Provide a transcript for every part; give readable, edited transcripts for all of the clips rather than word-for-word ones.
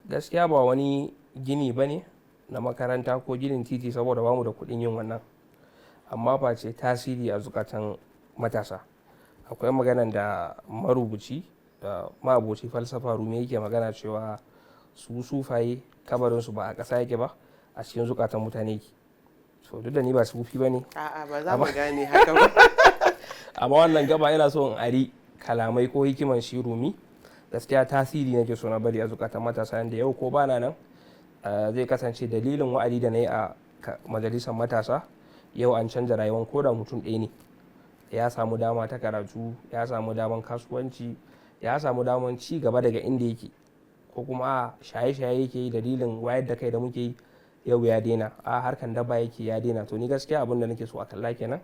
gaskiya ba wani gini ba ne na makaranta ko ginin titi saboda bamu da kuɗin yin wannan, amma face tasiri a zukatan matasa. Akwai maganan da marubuci da ma'aboci falsafa Rumi yake magana cewa su sufaye kabarinsu ba a ƙasa yake ba, a cikin zukatan mutane yake. So duk da ni ba sufi ba ne, A'a ba za mu gane haka ba. amma wannan gaba ina so in ari kalamai ko hikiman shi Rumi. Gaskiya tasiri nake so na bari a zukatan matasa, yanda yau ko bana nan zai kasance dalilin wa'adi da na yi a majalisar matasa. Yau an canza rayuwar koda mutum ɗaya ne, ya samu dama ta karatu, ya samu daman kasuwanci, ya samu daman ci gaba daga inda yake, ko kuma shaye-shaye yake yi dalilin wayar da kai da muke yi, yau ya daina, harkan daba yake ya daina. To ni gaskiya abin da nake so a kalla kenan,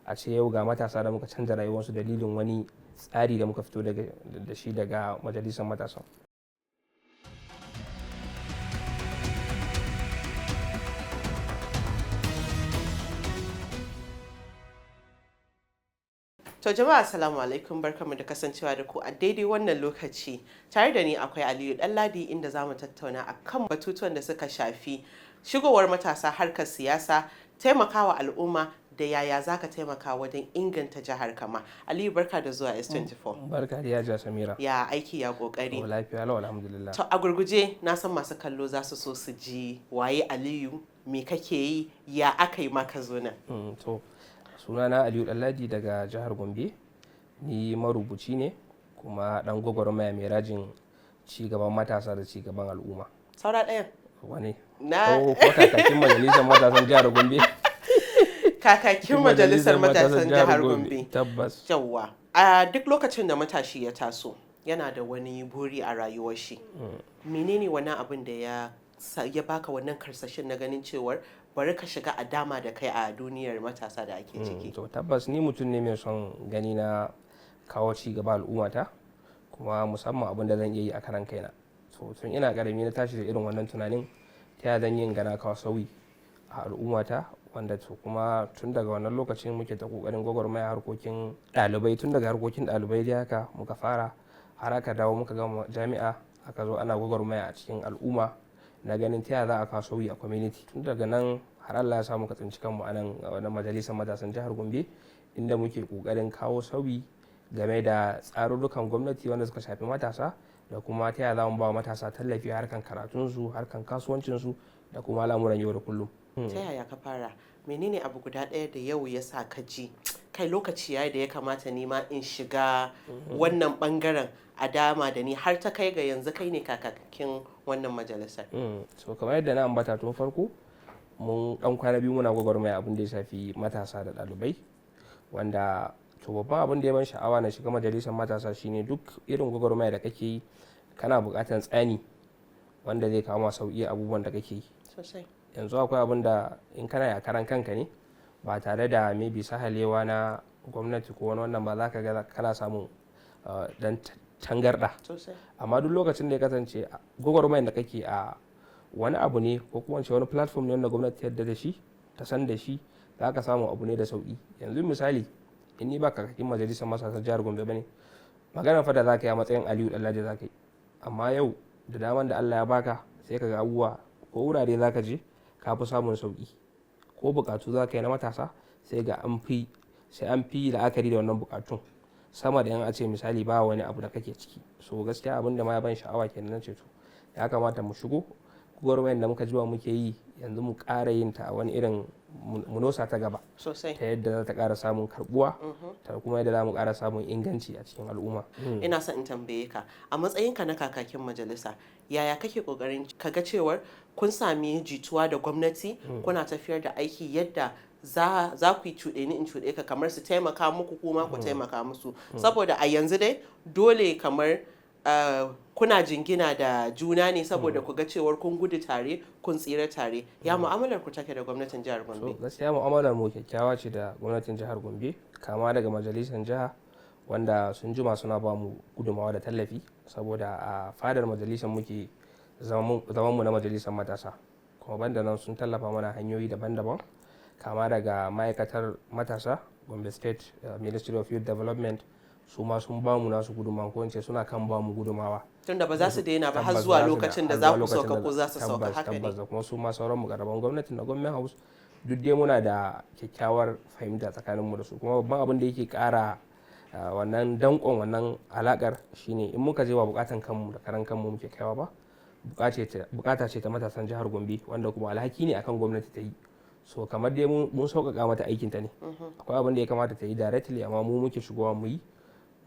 a ce yau ga matasa da muka canza rayuwarsu dalilin wani tsari da muka fito da shi daga majalisar matasa. To jama'a assalamu alaikum, barkamu da kasancewa da ku a daidai wannan lokaci. Tare da ni akwai Aliyu Ɗanladi, inda za mu tattauna akan batutuwan da suka shafi shigowar matasa harkar siyasa, taimakawa al'umma da yaya za ka taimaka wajen inganta jihar Kama. Aliyu, barka da zuwa S24. Barka da yaja Samira. Ya aiki ya kokari. Lafiya lau alhamdulillah. To a gurguje, na san masu kallo za su so su ji waye Aliyu, me kake yi, ya aka yi maka zo nan. To sunana Aliyu Ɗanladi daga jihar Gombe. Ni marubuci ne kuma dan gwagwarmaya mai rajin cigaban matasa da cigaban al'umma. Saura ɗayan. Wane? Na ko kakakin majalisar matasan jihar Gombe. Kakakin majalisar matasan jihar Gombe. Tabbas. Yawwa. A duk lokacin da matashi ya taso, yana da wani buri a rayuwar shi. Menene wannan abin da ya baka wannan karsashin na ganin cewar bari ka shiga a dama da kai a duniyar matasa da ake ciki? To tabbas ni mutum ne mai son gani na kawo ci gaba al'ummata, kuma musamman abin da zan iya yi a karan kaina. To tun ina karami na tashi da irin wannan tunanin, ta yaya zan yi gana kawo sauyi a al'ummata, wanda to kuma tun daga wannan lokacin muke ta kokarin gwagwarmaya harkokin ɗalibai, tun daga harkokin ɗalibai dai haka muka fara, har aka dawo muka gama jami'a, aka zo ana gwagwarmaya a cikin al'umma na ganin ta yaya za a kawo sauyi a community. Tun daga nan har Allah ya sa muka tsinci kanmu a nan wannan majalisar matasan jihar Gombe, inda muke kokarin kawo sauyi game da tsarurrukan gwamnati wanda suka shafi matasa, da kuma ta yaya za mu ba matasa tallafi harkan karatunsu, harkan kasuwancinsu, da kuma al'amuran yau da kullum. Ta yaya ka fara? Menene abu guda ɗaya da yau ya sa ka ji kai lokaci yayi da ya kamata ni ma in shiga wannan bangaren a dama da ni, har ta kai ga yanzu kai ne kakakin wannan majalisar? So kamar yadda na ambata tun farko, mun dan kwana biyu muna gwagwarmaya abin da ya shafi matasa da ɗalibai, wanda to babban abin da ya ban sha'awa na shiga majalisar matasa shine duk irin gwagwarmaya da kake yi kana buƙatar tsani wanda zai kawo sauƙi abubuwan da kake yi. Sosai. Yanzu akwai abin da in kana ya karan kanka ne ba tare da maybe sahalewa na gwamnati ko wani wannan ba, za ka ga kana samun dan tangarɗa. Sosai. Amma duk lokacin da ya kasance gwagwarmayar da kake a wani abu ne, ko kuma wani platform ne wanda gwamnati yadda da shi, ta san da shi, za ka samu abu ne da sauƙi. Yanzu misali, in ni ba kakakin majalisar matasan jihar Gombe ba ne, magana fa da za ka yi a matsayin Aliyu Ɗanladi za ka yi, amma yau da daman da Allah ya baka sai ka ga abubuwa ko wurare za ka je ka fi samun sauƙi, ko buƙatu za ka yi na matasa sai ga an fi la'akari da wannan buƙatun sama da yan a ce misali ba wani abu da kake ciki. So gaskiya abin da ma ya ban sha'awa kenan na ce to ya kamata mu shigo gwagwarmayar da muka jiwa muke yi yanzu mu ƙara yin ta a wani irin munosa ta gaba, Sosai. ta yadda za ta ƙara samun karbuwa, ta kuma yadda za mu ƙara samun inganci a cikin al'umma. Ina son in tambaye ka, a matsayinka na kakakin majalisa, yaya kake kokarin kaga cewar kun sami jituwa da gwamnati, kuna tafiyar da aiki yadda za ku yi cuɗe ni in cuɗe ka, kamar su taimaka muku kuma ku taimaka musu? Saboda a yanzu dai dole kamar kuna jingina da juna ne, saboda ku ga cewar kun gudu tare kun tsira tare. Ya mu'amalar ku take da gwamnatin jihar Gombe? So gaskiya mu'amalar mu kyakkyawa ce da gwamnatin jihar Gombe, kama daga majalisar jiha wanda sun jima suna ba mu gudunmawa da tallafi, saboda a fadar majalisar muke zaman mu na majalisar matasa. Kuma banda nan sun tallafa mana hanyoyi daban-daban, kama daga ma'aikatar matasa Gombe State Ministry of Youth Development, su ma sun ba mu nasu gudunmawa, ko ince suna kan ba mu gudunmawa tunda ba za su daina ba har tabbas zuwa ba su lokacin da har za zuwa ku lokacin sauka da ko za su sauka, tabbas haka ne. tabbas da kuma su ma sauran mukarraban gwamnatin na gwamnan house duk dai muna da kyakkyawar fahimta tsakaninmu da su, kuma babban abin da yake kara wannan dankon wannan alakar shine in muka je ba bukatan kanmu da karan kanmu muke kaiwa ba, bukata ce ta matasan jihar Gombe wanda kuma alhaki ne akan gwamnati ta yi. So kamar dai mun sauƙaƙa mata aikinta ne, akwai abin da ya kamata ta yi directly amma mu muke shigowa mu yi.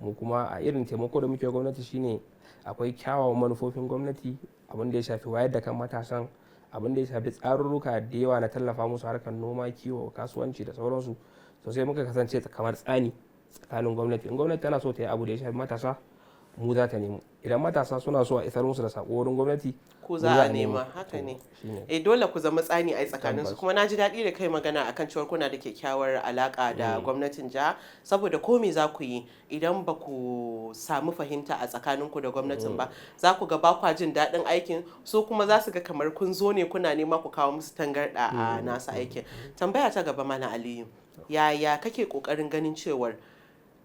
Mu kuma a irin taimako da muke gwamnati shine akwai kyawawan manufofin gwamnati, abin da ya shafi wayar da kan matasan, abin da ya shafi tsarurruka da yawa na tallafa musu harkar noma, kiwo, kasuwanci da sauransu. So sai muka kasance kamar tsani tsakanin gwamnati. In gwamnati tana so ta yi abu da ya shafi matasa, mu za ta nemo. Idan matasa suna so a isar musu da sako wurin gwamnati, ku za a nema, haka ne. Dole ku zama tsani a tsakanin su. Kuma na ji daɗi da kai magana akan cewa kuna da kyakkyawar alaka da gwamnatin jiha, saboda ko me za ku yi idan ba ku samu fahimta a tsakanin ku da gwamnatin ba, za ku ga ba kwa jin daɗin aikin, su kuma za su ga kamar kun zo ne kuna nema ku kawo musu tangarɗa a nasu aikin. Tambaya ta gaba, Malam Aliyu, yaya kake ƙoƙarin ganin cewar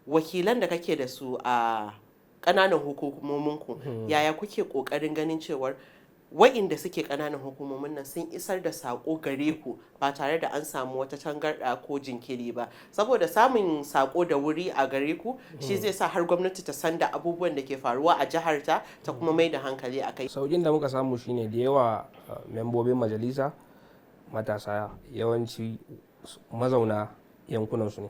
wakilan da kake da su a ƙananan hukumominku, yaya kuke ƙoƙarin ganin cewar wa'inda suke ƙananan hukumomin nan sun isar da saƙo gare ku ba tare da an samu wata tangarɗa ko jinkiri ba? Saboda samun saƙo da wuri a gare ku shi zai sa har gwamnati ta san da abubuwan da ke faruwa a jihar ta kuma mai da hankali a kai. Sauƙin da muka samu shine da yawa membobin majalisa matasa yawanci mazauna yankunansu ne.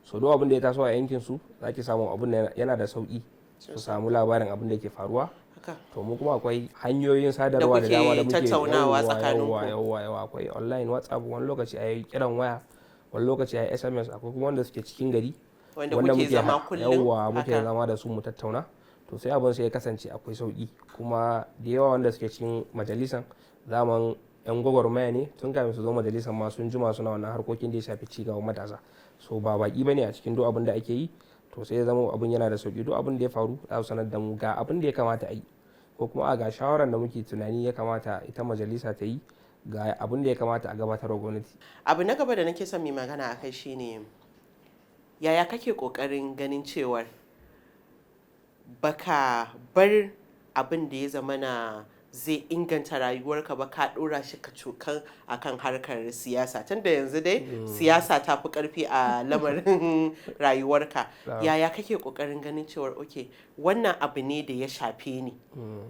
So duk abin da ya taso a yankinsu za ki samu abin da yana da sauƙi su samu labarin abin da ke faruwa. To mu kuma akwai hanyoyin sadarwa da dama da muke tattaunawa tsakanin ku. Yawa akwai online WhatsApp, wani lokaci a yi kiran waya, wani lokaci a yi SMS, akwai kuma wanda suke cikin gari wanda muke zama kullum, muke zama da su mu tattauna. To sai abin sai ya kasance akwai sauki, kuma da yawa wanda suke cikin majalisan zaman yan gwagwarmaya ne, tun kafin su zo majalisan ma sun jima suna wannan harkokin da ya shafi cigaban matasa. So ba baki bane a cikin duk abin da ake yi. To sai ya zama abin yana da sauki, duk abin da ya faru za su sanar da mu ga abin da ya kamata a yi, ko kuma a ga shawaran da muke tunani ya kamata ita majalisa ta yi, ga abin da ya kamata a gabatar wa gwamnati. Abu na gaba da nake son mai magana akai shine yaya kake kokarin ganin cewar baka bar abin da ya zama na zai inganta rayuwarka ba ka dora shi ka cokan akan harkar siyasa, tunda yanzu dai siyasa ta fi karfi a lamarin rayuwarka. Yaya kake kokarin ganin cewar okay, wannan abu ne da ya shafe ni,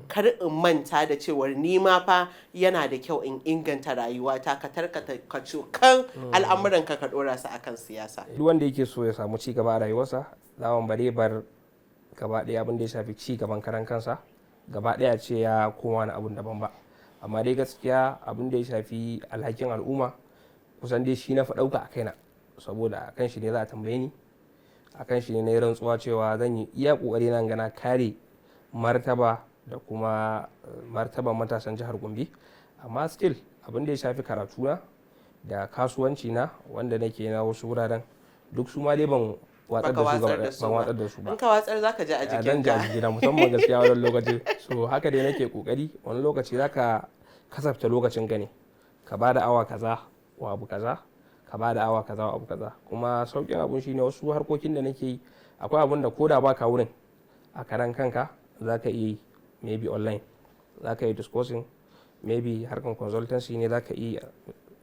kar in manta da cewar ni ma fa yana da kyau in inganta rayuwata, ka tarkata ka cokan al'amuranka ka dora su akan siyasa. Duk wanda yake so ya samu ci gaba a rayuwarsa, zaman bare bar gaba ɗaya abin da ya shafi ci gaban karan kansa gaba ɗaya ce ya koma wani abun daban ba. Amma dai gaskiya abin da ya shafi alhakin al'umma kusan dai shi na fa ɗauka a kaina, saboda a kan shi ne za a tambaye ni, a kan shi ne na yi rantsuwa cewa zan yi iya ƙoƙari na gana kare martaba da kuma martaban matasan jihar Gombe. Amma still abin da ya shafi karatuna da kasuwanci na wanda nake na wasu wuraren duk su ma dai ban watsar da su ba. In ka watsar zaka ji a jikin ka. Dan jira musamman gaskiya wannan lokaci. So haka dai nake kokari, wani lokaci zaka kasafta lokacin ka ne, ka bada awa kaza wa abu kaza, ka bada awa kaza wa abu kaza. Kuma saukin abun shine wasu harkokin da nake yi akwai abun da koda baka wurin a karan kanka zaka iya maybe online, zaka yi discussing, maybe harkan consultancy ne zaka iya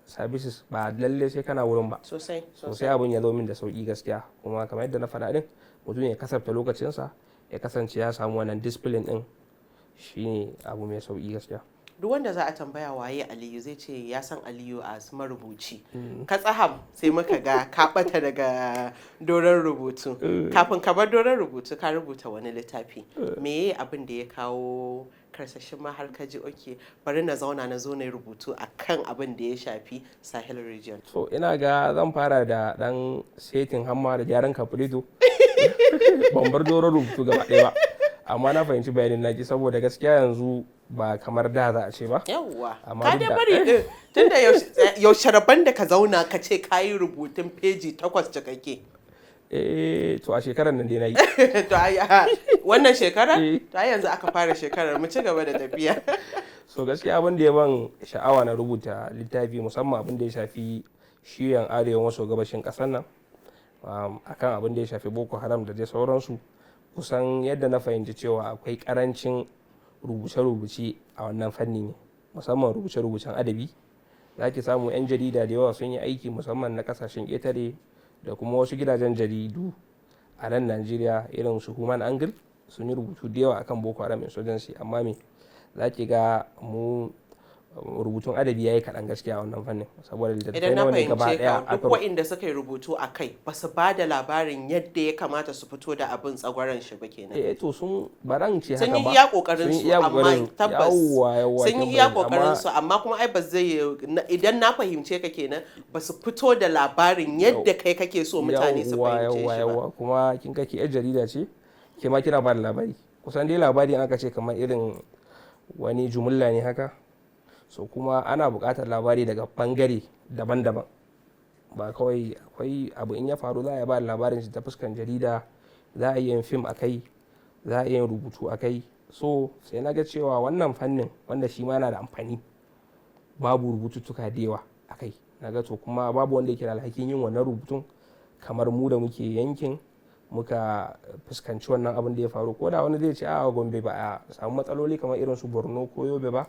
services, ba lalle sai kana wurin ba. Sosai abun ya zo min da sauki gaskiya. Kuma kamar yadda na faɗa din, mutum ya kasafta lokacinsa ya kasance ya samu wannan discipline din, shine abu mai sauki gaskiya. Duk wanda za a tambaya waye Aliyu zai ce ya san Aliyu a marubuci. Ka tsaham sai muka ga ka bata daga doron rubutu. Kafin ka bar doron rubutu ka rubuta wani littafi. Meye abin da ya kawo karsashin ma har ka ji oke bari na zauna na zo na rubutu akan abin da ya shafi Sahel region? So ina ga zan fara da dan setin hamma da gyaran kafurito. Ban bar doron rubutu gaba ɗaya ba, amma na fahimci bayanin naki, saboda gaskiya yanzu ba kamar da za a ce ba. Yawwa ka dai bari din tunda yaushe rabon da ka zauna ka ce ka yi rubutun peji 8 cikakke. To a shekarar nan dai na yi. To wannan shekara? To yanzu aka fara shekarar, mu ci gaba da tafiya. So gaskiya abin da ya ban sha'awa na rubuta littafi, musamman abin da ya shafi shiyan arewa maso gabashin ƙasar nan, akan abin da ya shafi Boko Haram da dai sauransu, kusan yadda na fahimci cewa akwai karancin rubuce-rubuce a wannan fanni ne, musamman rubuce-rubucen adabi. Za ki samu 'yan jarida da yawa sun yi aiki musamman na kasashen ƙetare da kuma wasu gidajen jaridu a nan Najeriya irin su Human Angle sun yi rubutu da yawa akan Boko Haram insurgency, amma me za ki ga mu rubutun adabi ya yi kaɗan gaskiya a wannan fannin, saboda idan na fahimce ka duk waɗanda suka yi rubutu a kai ba su ba da labarin yadda ya kamata su fito da abin tsagwaron shi ba kenan. To sun baran ce haka ba, sun yi iya kokarin su amma tabbas sun yi iya kokarin su, amma kuma ai ba zai, idan na fahimce ka kenan ba su fito da labarin yadda kai kake so mutane su fahimce shi ba. Kuma kin kake yar jarida ce ke ma kina ba da labari, kusan dai labari aka ce kamar irin wani jumulla ne haka, so kuma ana buƙatar labari daga bangare daban-daban, ba kawai akwai abu in ya faru za a ba da labarin shi ta fuskan jarida, za a yi yin fim a kai, za a yi yin rubutu a kai. So sai na ga cewa wannan fannin wanda shi ma yana da amfani babu rubututtuka da yawa a kai, na ga to kuma babu wanda yake da alhakin yin wannan rubutun kamar mu da muke yankin muka fuskanci wannan abin da ya faru. Ko da wani zai ce a Gombe ba a samu matsaloli kamar irin su Borno ko Yobe ba,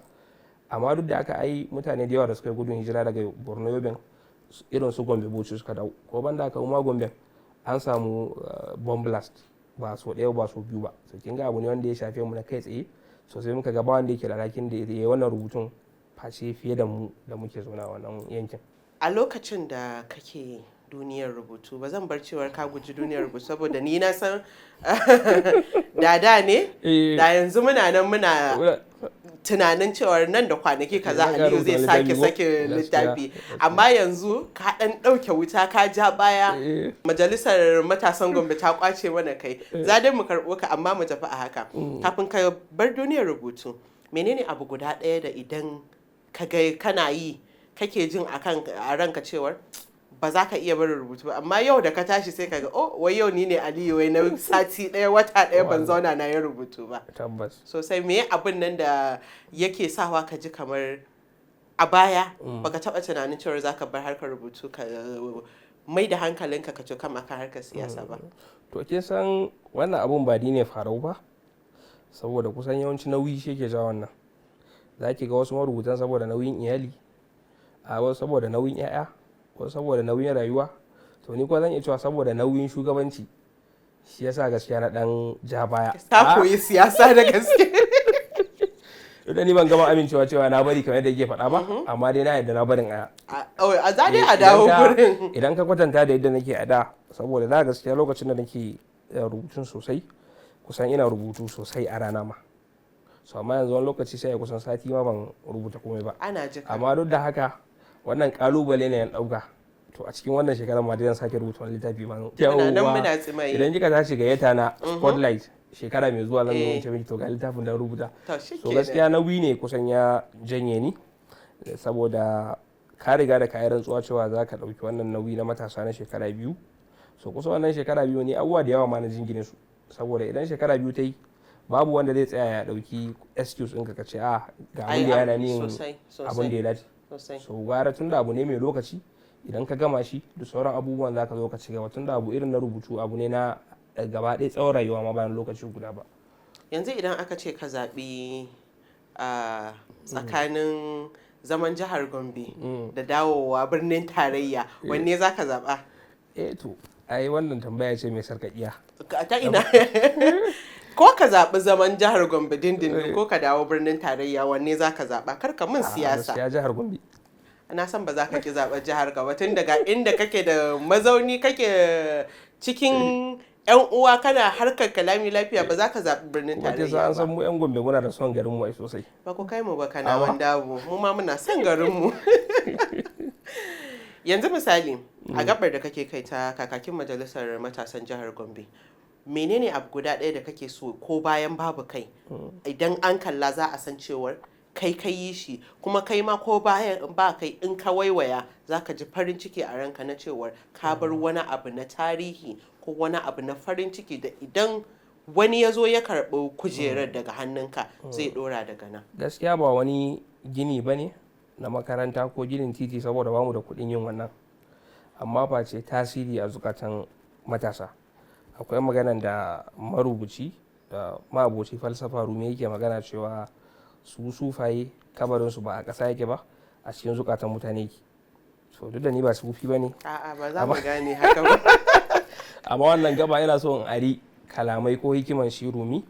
amma duk da aka ai mutane da yawa da suka yi gudun hijira daga Borno Yobe irin su Gombe Bauchi suka dawo, ko banda aka kuma Gombe an samu bomb blast ba so ɗaya ba so biyu ba, so kin ga abu ne wanda ya shafe mu na kai tsaye, so sai muka ga ba wanda yake da alhakin da ya wannan rubutun face fiye da mu da muke zauna a wannan yankin. A lokacin da kake duniyar rubutu, ba zan bar cewar ka guji duniyar rubutu saboda ni na san da ne da yanzu muna nan muna tunanin cewar nan da kwanaki kaza Aliyu zai sake sake littafi, amma yanzu ka dan dauke wuta ka ja baya, majalisar matasan Gombe ta kwace mana kai, za dai mu karbo ka amma mu tafi a haka. Kafin ka bar duniyar rubutu, menene abu guda ɗaya da idan ka ga kana yi kake jin a ranka cewar ba za ka iya barin rubutu ba, amma yau da ka tashi sai ka ga oh wai yau ni ne Aliyu wai na sati ɗaya wata ɗaya ban zauna na yi rubutu ba. Tabbas. Sosai, me abin nan da yake sawa ka ji kamar a baya baka taɓa tunanin cewar za ka bar harkar rubutu ka mai da hankalinka ka ci kama kan harkar siyasa ba? To kin san wannan abun ba ne farau ba, saboda kusan yawanci nauyi shi ke jawo wannan. Za ki ga wasu marubutan saboda nauyin iyali, a wasu saboda nauyin 'ya'ya, ko saboda nauyin rayuwa, to ni kuwa zan iya cewa saboda nauyin shugabanci shi yasa gaskiya na dan ja baya. Ta koyi siyasa da gaske. Duk da ni ban gama amincewa cewa na bari kamar yadda yake faɗa ba, amma dai na yadda na barin aya. A za dai a dawo gurin. Idan ka kwatanta da yadda nake a da, saboda da gaskiya lokacin da nake rubutun sosai, kusan ina rubutu sosai a rana ma. So amma yanzu wani lokaci sai ya kusan sati ma ban rubuta komai ba. Ana jika. Amma duk da haka wannan kalubale ne ya dauka, to a cikin wannan shekarar ma dai zan sake rubuta wani littafi ban. Idan kika tashi gayyata na Spotlight shekara mai zuwa zan yi miki to ga littafin da rubuta. So gaskiya nauyi ne kusan ya janye ni, saboda ka riga da kayan rantsuwa cewa za ka ɗauki wannan nauyi na matasa na shekara 2. So kusa wannan shekara 2 ne abubuwa da yawa ma na jingine su, saboda idan shekara 2 ta yi babu wanda zai tsaya ya ɗauki excuse ɗinka ka ce ga abin da yana ni abin da ya dace. So gara tun da abu ne mai lokaci, idan ka gama shi da sauran abubuwan za ka zo ka ci gaba, tun da abu irin na rubutu abu ne na gaba ɗaya tsawon rayuwa ma bayan lokaci guda ba. Yanzu idan aka ce ka zaɓi tsakanin zaman jihar Gombe da dawowa birnin tarayya, wanne za ka zaɓa? To ai wannan tambaya ce mai sarƙaƙiya. Ta ina? Ko ka zaɓi zaman jihar Gombe dindindin ko ka dawo birnin tarayya, wanne za ka zaɓa? Kar ka min siyasa. A jihar Gombe. Na san ba za ka ki zaɓar jihar ka ba, tun daga inda kake da mazauni kake cikin 'yan uwa kana harkar kalami lafiya, ba za ka zaɓi birnin tarayya ba. An san mu 'yan Gombe muna da son garin mu ai sosai. Ba ku kai mu ba kana wanda mu ma muna son garin mu. Yanzu misali a gabar da kake kai ta kakakin majalisar matasan jihar Gombe, menene abu guda ɗaya da kake so ko bayan babu kai idan an kalla za a san cewar kai yi shi, kuma kai ma ko bayan ba kai in ka waiwaya za ka ji farin ciki a ranka na cewar ka bar wani abu na tarihi ko wani abu na farin ciki da idan wani ya zo ya karɓi kujerar daga hannunka zai ɗora daga nan? Gaskiya ba wani gini ba ne na makaranta ko ginin titi, saboda bamu da kuɗin yin wannan, amma face tasiri a zukatan matasa. akwai maganan da marubuci da ma'aboci falsafa Rumi yake magana cewa su sufaye kabarinsu ba a ƙasa yake ba, a cikin zukatan mutane yake. So duk da ni ba sufi ba ne, A'a ba za mu gane haka ba. amma wannan gaba ina so in ari kalamai ko hikiman shi Rumi.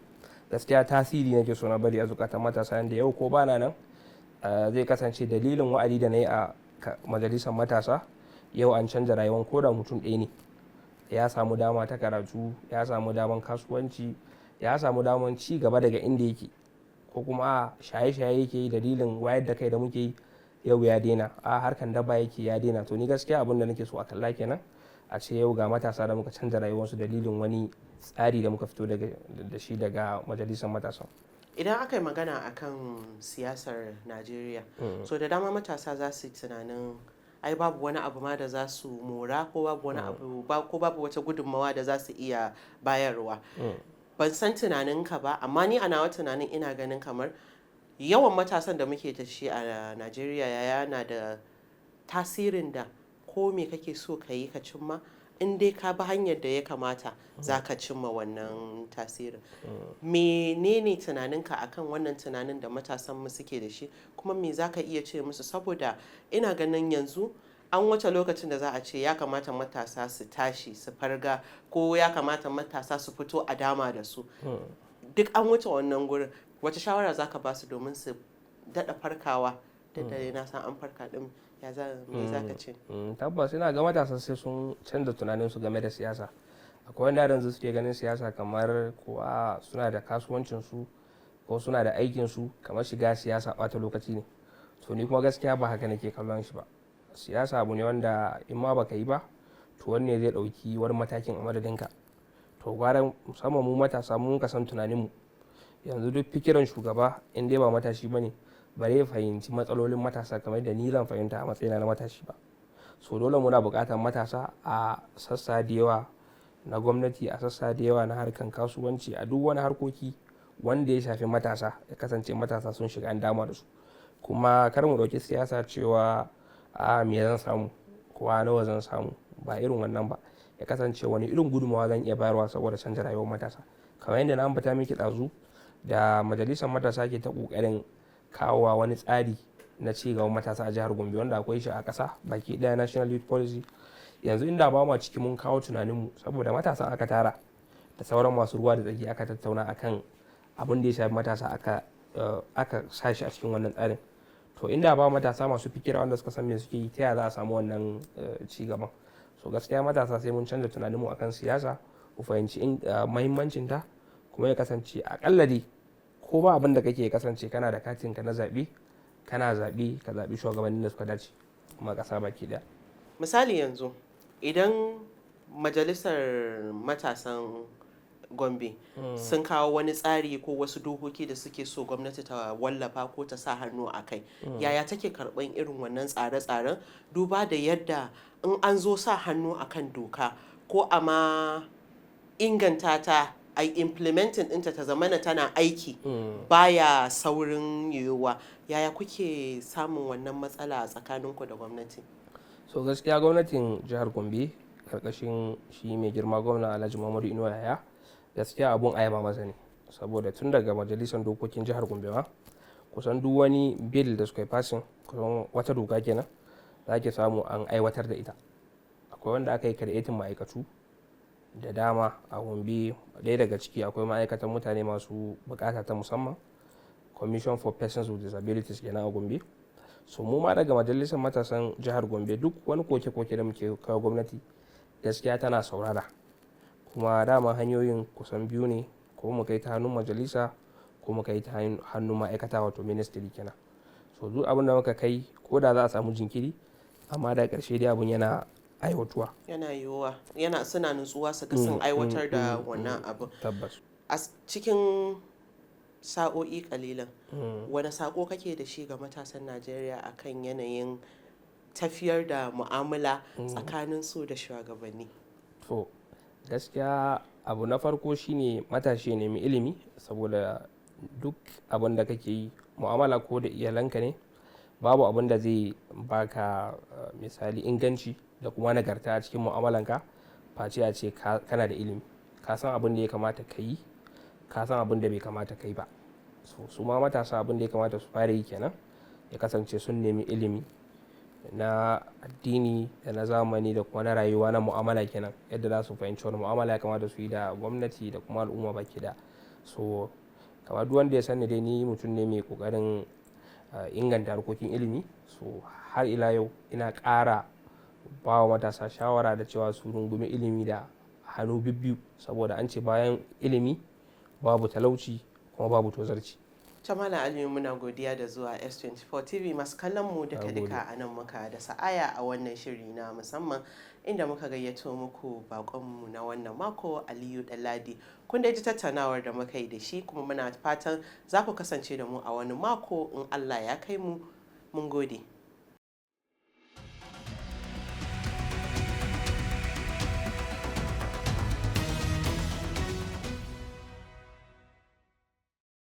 Gaskiya tasiri nake so na bari a zukatan matasa, da yau ko bana nan zai kasance dalilin wa'adi da na yi a majalisar matasa. Yau an canza rayuwar ko da mutum ɗaya ne, ya samu dama ta karatu, ya samu daman kasuwanci, ya samu daman ci gaba daga inda yake, ko kuma shaye-shaye yake yi dalilin wayar da kai da muke yi, yau ya daina, a harkan daba yake ya daina. To ni gaskiya abin da nake so a kalla kenan, a ce yau ga matasa da muka canza rayuwarsu dalilin wani tsari da muka fito da shi daga majalisar matasa. Idan aka yi magana akan siyasar Najeriya, so da dama matasa za su yi tunanin ai babu wani abu ma da za su mora, ko babu wani abu ko babu wata gudunmawa da za su iya bayarwa. Ban san tunaninka ba, amma ni a nawa tunanin ina ganin kamar yawan matasan da muke da shi a Najeriya yana da tasirin da ko me kake so ka yi ka cimma, in dai ka bi hanyar da ya kamata za ka cimma wannan tasirin. Menene tunaninka akan wannan tunanin da matasan mu suke da shi, kuma me za ka iya ce musu? Saboda ina ganin yanzu an wuce lokacin da za a ce ya kamata matasa su tashi su farga, ko ya kamata matasa su fito a dama da su. Duk an wuce wannan gurin. Wace shawara za ka ba su domin su daɗa farkawa? Da dare na san an farka ɗin, me za ka ce? Tabbas ina ga matasa sai sun canza tunaninsu game da siyasa. Akwai wanda yanzu suke ganin siyasa kamar kuwa suna da kasuwancinsu ko suna da aikinsu, kamar shiga siyasa ɓata lokaci ne. To ni kuma gaskiya ba haka nake kallon shi ba. Siyasa abu ne wanda in ma baka yi ba, to wanne zai ɗauki wani matakin a madadinka. To gwara musamman mu matasa mun ka san tunaninmu. Yanzu duk fikiran shugaba in dai ba matashi ba ne, ba zai fahimci matsalolin matasa kamar da ni zan fahimta a matsayina na matashi ba. So dole muna buƙatar matasa a sassa da yawa na gwamnati, a sassa da yawa na harkan kasuwanci, a duk wani harkoki wanda ya shafi matasa, ya kasance matasa sun shiga an dama da su. Kuma kar mu ɗauki siyasa cewa me zan samu ko nawa zan samu, ba irin wannan ba. Ya kasance wani irin gudunmawa zan iya bayarwa saboda canza rayuwar matasa. Kamar yadda na ambata miki ɗazu, da majalisar matasa ke ta ƙoƙarin kawowa wani tsari na ci gaban matasa a jihar Gombe, wanda akwai shi a ƙasa baki ɗaya, National Youth Policy. Yanzu inda ba ma ciki mun kawo tunaninmu, saboda matasan aka tara da sauran masu ruwa da tsaki aka tattauna akan abin da ya shafi matasa, aka sa shi a cikin wannan tsarin. To inda ba matasa masu fikira wanda suka san me suke yi, ta yaya za a samu wannan ci gaban? So gaskiya matasa sai mun canza tunaninmu akan siyasa, mu fahimci mahimmancinta, kuma ya kasance akalla dai ko ba abin da kake kasance kana da katin ka na zaɓe, kana zaɓe ka zaɓi shugabannin da suka dace kuma ƙasa baki ɗaya. Misali yanzu idan majalisar matasan Gombe sun kawo wani tsari ko wasu dokoki da suke so gwamnati ta wallafa ko ta sa hannu a kai, yaya take karɓan irin wannan tsare-tsaren, duba da yadda in an zo sa hannu akan doka ko a ma inganta ta a implementing ɗinta ta zamana tana aiki, baya saurin yiwuwa? Yaya kuke samun wannan matsala a tsakaninku da gwamnati? So gaskiya gwamnatin jihar Gombe karkashin shi mai girma gwamna Alhaji Muhammadu Inuwa Yahaya, gaskiya abun ayaba masa ne. Saboda tun daga majalisar dokokin jihar Gombe ma, kusan duk wani bill da suka yi passing, kusan wata doka kenan, za ki samu an aiwatar da ita. Akwai wanda aka yi creating ma'aikatu da dama a Gombe. Ɗaya daga ciki akwai ma'aikatan mutane masu bukata ta musamman, Commission for Persons with Disabilities kenan a Gombe. So mu ma daga majalisar matasan jihar Gombe, duk wani koke-koke da muke kawo gwamnati, gaskiya tana saurara. Kuma dama hanyoyin kusan biyu ne, ko mu kai ta hannun majalisa ko mu kai ta hannun ma'aikata, wato ministry kenan. So duk abin da muka kai, ko da za a samu jinkiri, amma da ƙarshe dai abun yana aiwatuwa, yana yiwuwa, suna nutsuwa su ga sun aiwatar da wannan abu. Tabbas. A cikin sa'o'i kalilan, wani sako kake da shi ga matasan Najeriya akan yanayin tafiyar da mu'amala tsakanin su da shugabanni? To gaskiya abu na farko shine matashi ya nemi ilimi, saboda duk abin da kake yi, mu'amala ko da iyalanka ne, babu abin da zai baka misali inganci da kuma nagarta a cikin mu'amalanka face a ce kana da ilimi, ka san abin da ya kamata ka yi, ka san abin da bai kamata ka yi ba. So su ma matasa abin da ya kamata su fara yi kenan, ya kasance sun nemi ilimi na addini da na zamani da kuma na rayuwa na mu'amala kenan, yadda za su fahimci wani mu'amala ya kamata su yi da gwamnati da kuma al'umma baki da. So kamar duk wanda ya sani dai ni mutum ne mai kokarin inganta harkokin ilimi. So har ila yau ina ƙara ba wa matasa shawara da cewa su rungumi ilimi da hannu bibbiyu, saboda an ce bayan ilimi babu talauci kuma babu tozarci. Malam Aliyu, muna godiya da zuwa S24 TV. Masu kallon mu duka a nan muka da sa'aya a wannan shiri na musamman, inda muka gayyato muku bakonmu na wannan mako, Aliyu Danladi. Kun da ji tattaunawar da muka yi da shi, kuma muna fatan za ku kasance da mu a wani mako in Allah ya kai mu. Mun gode.